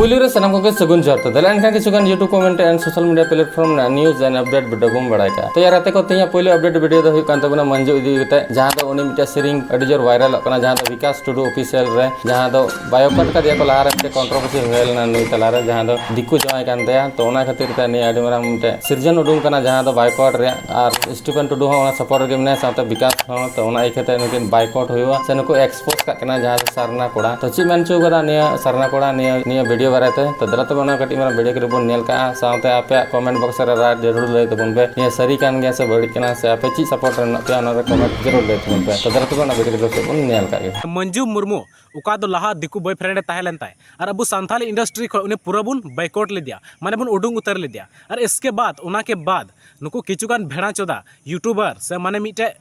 police सनम को सगुन जोर तो दलान का किसुगन YouTube comment and social media platform ना न्यूज़ एंड अपडेट वीडियो बुम बड़ाय का तो यार आते को तैया पहले अपडेट वीडियो दो कान तबना मंजू इदी गते जहां दो उनी मिटा सिरिंग अडी जोर वायरल कना जहां दो विकास टुडू ऑफिशियल रे जहां दो बायोकट का दिया को लारे मिटे कंट्रोवर्सी होयल ना नुई तला रे जहां दो दिक्कु जमाय कान दया तो ओना खातिर ता नि अडी मारा मिटे सिरजन उडुंग कना जहां दो बायोकट रे और स्टीफन टुडू हो सपोर्ट गे मने साथे विकास हो तो ओना इखते नुकिन बायोकट होयवा से नुको एक्सपोज का कना जहां सरना कोड़ा तो ची मनचो गदा निया सरना कोड़ा निया वीडियो बारेते तो दरा तो कटी मारा वीडियो के बन नेल का साथे आपे कमेंट बॉक्स रे राय जरूर लय तबन पे ये सरी कान गया से बड़ी कना से आपे ची सपोर्ट रन पे ओना रे कमेंट जरूर लय तबन पे तो दरा तो वीडियो के बन नेल का गे मंजू मुर्मू उका दो लहा दिकु बॉयफ्रेंड ताहेलन ताय और अब सांथाली इंडस्ट्री को उन्हें पूरा बुन बाइकआउट ले दिया माने बुन उडुंग उतर ले दिया और इसके बाद उना के बाद नुकु किचुगान भेड़ा चोदा यूट्यूबर से माने मिटे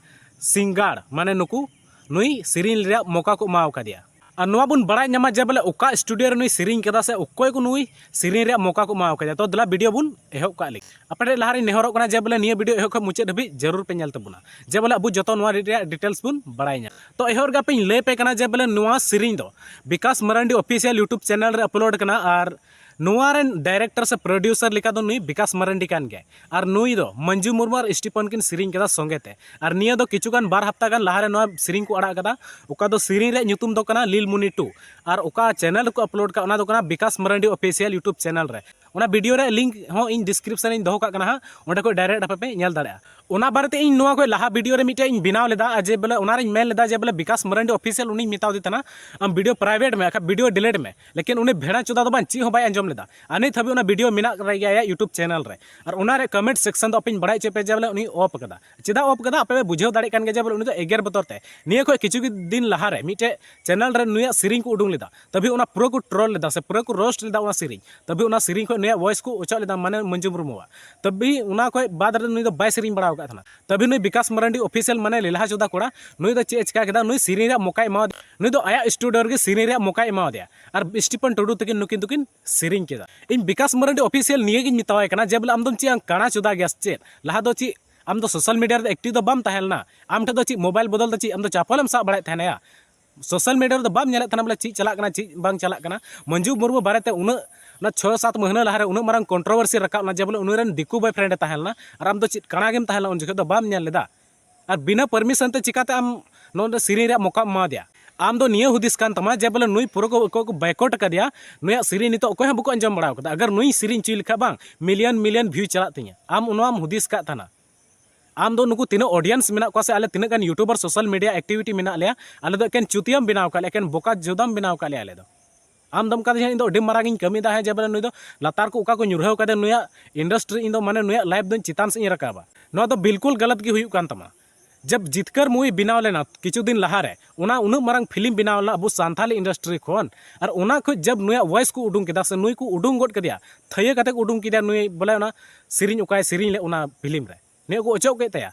सिंगार माने नुकु नुई सिरिन रे मौका को माव का दिया और नवा बुन बड़ा नमा जे बोले उका स्टूडियो रे नुई सिरिन केदा से उकोय को नुई सिरिन रे मौका को माव का तो दला वीडियो बुन एहब का ले अपने लहारी नेहरो कना जे बोले निया वीडियो एहब का मुचे धबी जरूर पे नेल तबुना जे बोले अबु जतो नवा डिटेल्स बुन बड़ाई nya तो एहर गा पे ले पे कना जे बोले नवा सिरिन दो विकास मरांडी ऑफिशियल यूट्यूब चैनल रे अपलोड कना और नुआरेन डायरेक्टर से प्रोड्यूसर लिखा दो नुई विकास मरांडी कान गए और नुई दो मंजू मुर्मू और स्टीफन किन सिरिंग केदा संगेते और निया दो किचुगान बार हफ्ता गान लहारे नवा सिरिंग को अड़ा कदा उका दो सिरिंग रे nyutum दो कना लील मुनी 2 और उका चैनल को अपलोड का ओना दो कना विकास मरांडी ऑफिशियल यूट्यूब चैनल रे ओना वीडियो रे लिंक हो इन डिस्क्रिप्शन इन दो का कना ओंडे को डायरेक्ट आपे नेल दाड़ा ओना बारे ते इन नवा को लहा वीडियो रे मिटे इन बिनाव लेदा जे बोले ओना रे मेल लेदा जे बोले विकास मरांडी ऑफिशियल उनी मिताव दितना हम वीडियो प्राइवेट में का वीडियो डिलीट में लेकिन उनी भेड़ा चोदा दो बान ची हो बाय अंजम लेदा आने थबी ओना वीडियो मिना रह गया यूट्यूब चैनल रे और ओना रे कमेंट सेक्शन दो अपन बड़ाई चेपे जे बोले उनी ऑफ कदा चिदा ऑफ कदा आपे बुझेव दाड़े कान गे जे बोले उनी तो एगेर बतर ते निया को किछु दिन लहा रे मिटे चैनल रे नुया सिरिंग को उडुंग लेदा तभी ओना पूरा को ट्रोल लेदा से पूरा को रोस्ट लेदा ओना सिरिंग तभी ओना सिरिंग को नया वॉइस को उचा लेदा माने मंजू मुर्मुआ तभी ओना को बाद रे नुई दो बाय सिरिंग बड़ाव का था तभी नुई विकास मरांडी ऑफिशियल माने लेला चोदा कोड़ा नुई दो चे चिका केदा नुई सिरिंग रे मौका एमा नुई दो आया स्टूडियो रे सिरिंग रे मौका एमा दिया और स्टीफन टुडू तकिन नुकिन दुकिन सिरिंग केदा इन विकास मरांडी ऑफिशियल निये गिन मितावे कना जे बोले आम दम ची काना चोदा गया चे लहा दो ची आम दो सोशल मीडिया रे एक्टिव दो बम ताहेलना आम ठे दो ची मोबाइल बदल दो ची आम दो चापलम सा बड़ाय थानेया सोशल मीडिया रे बम नेले थाना बोले ची चला कना ची बांग चला कना मंजू मुर्मू बारेते उन ना 6-7 महीना लहारे उन मारंग कंट्रोवर्सी रकाबना जे बोले उनरेन दिकु बॉयफ्रेंड ताहेलना और आम दो ची काना गेम ताहेला उन जखे दो बम नेल लेदा और बिना परमिशन ते चिकाते आम नोंदे सिरिंग रे मौका मा दिया आम दो निया हुदिस कान तमा जे बोले नुई पूरा को बाइकआउट कर दिया नुया सिरिंग नितो कोय बुको अंजम बड़ा कदा अगर नुई सिरिंग ची लिखा बांग मिलियन व्यू चला तिया आम उनवाम हुदिस का थाना आम दो नुकु तीन ऑडियंस मेना को से आले तीन गान यूट्यूबर सोशल मीडिया एक्टिविटी मेना ले आले दो एकेन चुतियम बिनाव का एकेन बोका जोदम बिनाव का ले आले दो आम दम का इन दो अडी मारांग कमी दा है जे बोले नुई दो लतार को उका को नुरहव का नुया इंडस्ट्री इन दो माने नुया लाइफ दो चितान से रकाबा नो दो बिल्कुल गलत की हुई कान तमा जब जितकर मूवी बिनाव लेना किछु दिन लहारे उना उन मारंग फिल्म बिनाव ला अबु सांथाली इंडस्ट्री खोन और उना को जब नुया वॉइस को उडुंग केदा से नुई को उडुंग गोड कदिया थये कते को उडुंग किदा नुई बोले उना सिरिंग उकाय सिरिंग ले उना फिल्म रे ने को ओचो के तया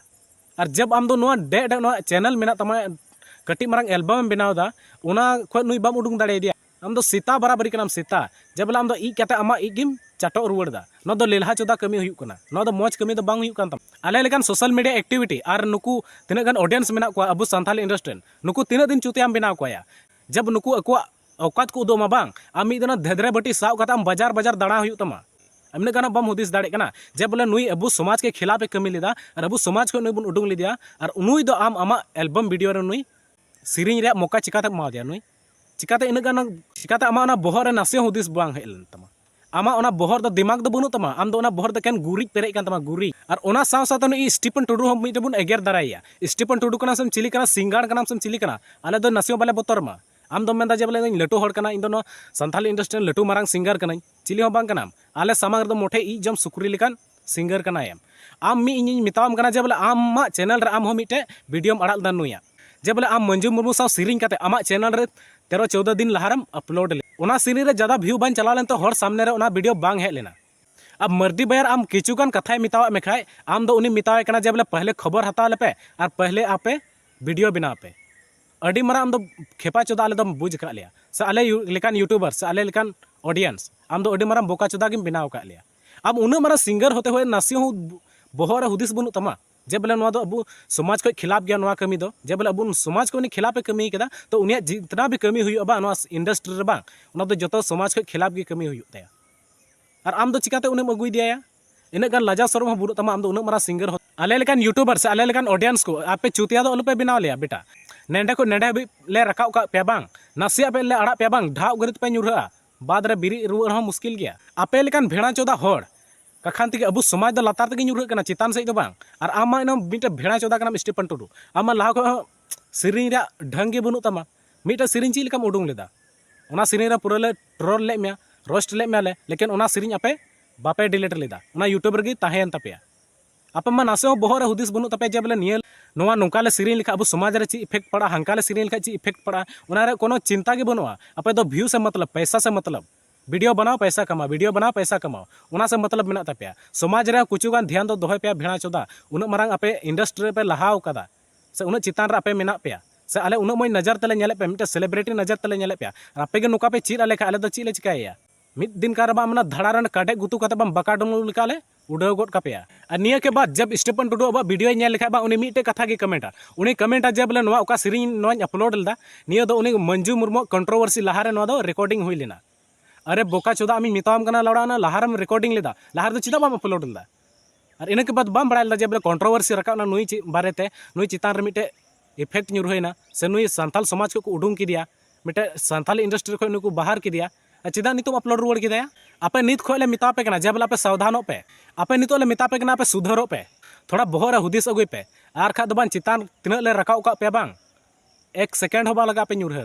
और जब आम दो नुआ डे नुआ चैनल मेना तमा कटी मारंग एल्बम बिनाव दा उना को नुई बम उडुंग दाड़े दिया आम दो सीता बराबरी कनाम सीता जब आम दो ई कते आमा इगिम चाटो रुवाड़ दा नो दो लेलहा चोदा कमी हुई कना नो दो मौज कमी दो बांग हुई कान तम आले लेकान सोशल मीडिया एक्टिविटी और नुकु तिना गन ऑडियंस मेना को अबु सांथाली इंडस्ट्री नुकु तिना दिन चुतियाम बिनाव कोया जब नुकु अको औकात को उदोमा बांग आमी दना धेधरे बटी साव कता आम बाजार दाणा हुई तमा अमने गाना बम हुदिस दाड़े कना जे बोले नुई अबु समाज के खिलाफ कमी लेदा और अबु समाज को नुई बुन उडुंग लिदिया और नुई दो आम आमा एल्बम वीडियो रे नुई सिरिंग रे मौका चिकाते मा दिया नुई चिकाते इन गाना चिकाते आमा ना बोहर रे नासे हुदिस बांग हेलन तमा आमा ओना बोहर दो दिमाग दो बनु तमा आम दो ओना बोहर दो केन गुरी पेरे कान तमा गुरी और ओना साव साथ नुई स्टीफन टुडू हम मिटे बुन एगेर दाराया स्टीफन टुडू कना सम चिली कना सिंगार कना सम चिली कना आले दो नासियो बाले बोतर मा आम दो मेंदा जे बोले लटू हड़ कना इन दो सांथाली इंडस्ट्री लटू मारंग सिंगर कना चिली हो बांग कना आले सामांग दो मोठे ई जम सुकुरी लेकान सिंगर कना एम आम मी इन मिताम कना जे बोले आम मा चैनल रे आम हो मिटे वीडियो अड़ाल दा नुया जे बोले आम मंजू मुर्मू साव सिरिंग काते आमा चैनल रे 13-14 दिन लहारम अपलोड ले ओना सिरिंग रे ज्यादा व्यू बान चला लेन तो हर सामने रे ओना वीडियो बांग हेज लेना अब मर्दी बयार आम किचुगान कथाय मितावा में खाय आम दो उनी मितावे कना जे बोले पहले खबर हता लेपे और पहले आपे वीडियो बिना पे अडी मरा आम दो खेपा चोदा आले दम बुझ का लिया से आले लेकान यूट्यूबर से आले लेकान ऑडियंस आम दो अडी मरा बोका चोदा गिम बिनाव का लिया अब उन मारा सिंगर होते हुए नासी हो बोहर हुदिस बनु तमा जे बोले नवा दो अबू समाज को खिलाफ गया नवा कमी दो जे बोले अबू समाज को खिलाफ कमी कदा तो उनिया जितना भी कमी हुई बा नवा इंडस्ट्री रे बा उना दो जतो समाज को खिलाफ गे कमी हुई ताया और आम दो चिकाते उन्हें अगुई दिया इन गान लजा सरम बुरु तमा आम दो उन मारा सिंगर हो आले लेकान यूट्यूबर से आले लेकान ऑडियंस को आपे चुतिया दो अलुपे बनाव लिया बेटा नेंडे को नेंडे भी ले रकाव का पे बांग नासिया पे ले आड़ा पे बांग ढाव गरित पे न्युरा बाद रे बिरी रुआ हो मुश्किल गया आपे लेकान भेड़ा चोदा होड़ कखान तक अब समाज दो लातार तक न्युरा कना चितान से दो बांग और आमा इन मिटे भेड़ा चोदा कना स्टीफन टुडू आमा लाहा को सिरिंग रा ढंग गे बनु तमा मिटे सिरिंग ची लेकाम उडुंग लेदा ओना सिरिंग रा पूरा ले ट्रोल ले मिया रोस्ट ले मिया ले लेकिन ओना सिरिंग आपे बापे डिलीट लेदा ओना यूट्यूबर गे ताहेन तपेया आप मा नासे बहर हुदिस बनू तपे जे बोले नियल नोवा नोका ले सिरिंग लिखा अब समाज रे ची इफेक्ट पड़ा हंका ले सिरिंग लिखा ची इफेक्ट पड़ा ओना रे कोनो चिंता गे बनुआ आपे दो व्यू से मतलब पैसा से मतलब वीडियो बनाओ पैसा कमाओ वीडियो बनाओ पैसा कमाओ ओना से मतलब मेना तपेया समाज रे कुछ गान ध्यान दो दोहे पे भेड़ा चोदा उन मारंग आपे इंडस्ट्री पे लहाव कदा से उन चितान रे आपे मेना पेया से आले उन मोय नजर तले नेले पे मिटे सेलिब्रिटी नजर तले नेले पे आपे गे नोका पे चीर आले खा आले दो चीले चिकाया मिद दिन कार बा मना धड़ारन काटे गुतु कते बम बका डोंग लिकाले उड़ाव गोट कापेया और निया के बाद जब स्टीफन टुडू अब वीडियो नेल लिखा बा उनी मिटे कथा गे कमेंटा उनी कमेंटा जे बोले नोवा ओका सिरिंग नोवा अपलोड लदा निया दो उनी मंजू मुर्मू कंट्रोवर्सी लहारे नोवा दो रिकॉर्डिंग हुई लेना अरे बोका चोदा आमी मिताम कना लौड़ा ना लहारम रिकॉर्डिंग लेदा लहार दो चिदा बम अपलोड लदा और इना के बाद बम बड़ा जे बोले कंट्रोवर्सी रकाना नुई ची बारेते नुई चितान रे मिटे इफेक्ट न्यूर होइना से नुई संथाल समाज को उडुंग किदिया मिटे संथाल इंडस्ट्री को नुकु बाहर किदिया चिदा नितो अपलोड रुआड़ किदा आपे नित खोले मिता पे कना जे बोले आपे सावधानो पे आपे नितो ले मिता पे कना आपे सुधरो पे थोड़ा बहर हुदिस अगुई पे आर खा दो बान चितान तिना ले रकाव का पे बांग एक सेकेंड हो बा लगा पे न्यूरहर